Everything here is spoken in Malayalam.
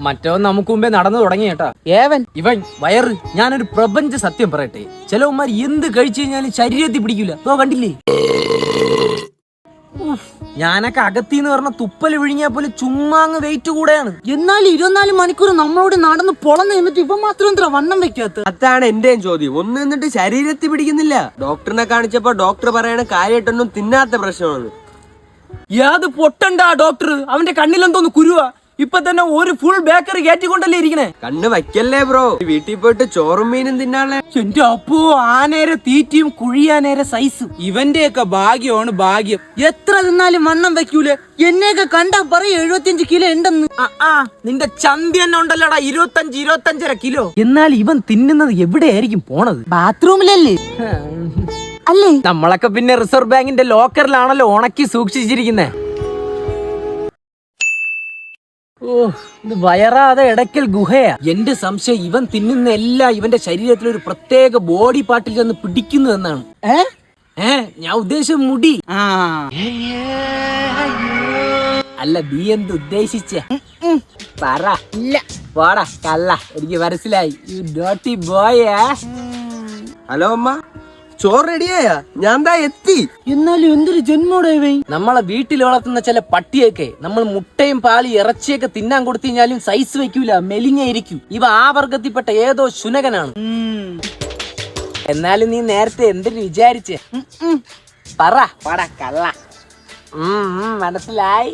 മറ്റോ നമുക്ക് മുമ്പേ നടന്നു തുടങ്ങി കേട്ടാ. ഏവൻ ഇവൻ വയറ്. ഞാനൊരു പ്രപഞ്ച സത്യം പറയട്ടെ, ചിലവന്മാർ എന്ത് കഴിച്ചു കഴിഞ്ഞാലും ശരീരത്തിൽ പിടിക്കൂല. ഓ കണ്ടില്ലേ, ഞാനൊക്കെ അകത്തിന്ന് പറഞ്ഞ തുപ്പൽ വിഴിഞ്ഞാ പോലെ ചുമ്മാ അങ്ങ് വെയിറ്റ് കൂടെയാണ്. എന്നാലും 24 മണിക്കൂർ നമ്മളോട് നടന്ന് പൊളന്ന് നിന്നിട്ട് ഇപ്പൊ മാത്രം എന്താ വണ്ണം വെക്കാത്ത? അതാണ് എന്റെയും ചോദ്യം. ഒന്ന് എന്നിട്ട് ശരീരത്തിൽ പിടിക്കുന്നില്ല. ഡോക്ടറിനെ കാണിച്ചപ്പോ ഡോക്ടർ പറയണ കാര്യമായിട്ടൊന്നും തിന്നാത്ത പ്രശ്നമാണ്. യാത് പൊട്ടണ്ട ഡോക്ടർ, അവന്റെ കണ്ണിലെന്തോന്ന് കുരുവാ. ഇപ്പൊ തന്നെ ഒരു ഫുൾ ബേക്കറി കയറ്റിക്കൊണ്ടല്ലേ ഇരിക്കണേ. കണ്ണ് വയ്ക്കല്ലേ ബ്രോ, വീട്ടിൽ പോയിട്ട് ചോറും മീനും തിന്നാളെ. എന്റെ അപ്പോ ആനേരെ തീറ്റിയും കുഴിയാനേരെ സൈസും. ഇവന്റെയൊക്കെ ഭാഗ്യമാണ് ഭാഗ്യം. എത്ര തിന്നാലും വണ്ണം വെക്കൂലേ. എന്നെയൊക്കെ കണ്ടാ പറയും 75 കിലോ ഉണ്ടെന്ന്. നിന്റെ ചന്തി തന്നെ ഉണ്ടല്ലോടാ 25-25.5 കിലോ. എന്നാൽ ഇവൻ തിന്നുന്നത് എവിടെയായിരിക്കും പോണത്? ബാത്റൂമിലല്ലേ? അല്ലേ? നമ്മളൊക്കെ പിന്നെ റിസർവ് ബാങ്കിന്റെ ലോക്കറിലാണല്ലോ ഉണക്കി സൂക്ഷിച്ചിരിക്കുന്നേ. ഓ, ഇത് വയറാതെ ഇടയ്ക്കൽ ഗുഹയാ. എന്റെ സംശയം ഇവൻ തിന്നുന്ന എല്ലാം ഇവന്റെ ശരീരത്തിൽ ഒരു പ്രത്യേക ബോഡി പാർട്ടിൽ ചെന്ന് പിടിക്കുന്നു എന്നാണ്. ഞാൻ ഉദ്ദേശിച്ച മുടി. അല്ല, നീ എന്ത് ഉദ്ദേശിച്ചേ? പറ. ഇല്ല. പോടാ കള്ള, എനിക്ക് മനസ്സിലായി. U dotty boy. ഹലോ അമ്മ, ചോറ് റെഡിയായ? ഞാൻ ദാ എത്തി. എന്നാലും എന്തൊരു ജന്മോടെ നമ്മളെ വീട്ടിൽ വളർത്തുന്ന ചില പട്ടിയൊക്കെ നമ്മൾ മുട്ടയും പാലും ഇറച്ചിയൊക്കെ തിന്നാൻ കൊടുത്തു കഴിഞ്ഞാലും സൈസ് വെക്കൂല, മെലിഞ്ഞിരിക്കും. ഇവ ആ വർഗത്തിൽപ്പെട്ട ഏതോ ശുനകനാണ്. എന്നാലും നീ നേരത്തെ എന്തിനു വിചാരിച്ചേ? പറ. പടാ കള്ള. മനസ്സിലായി.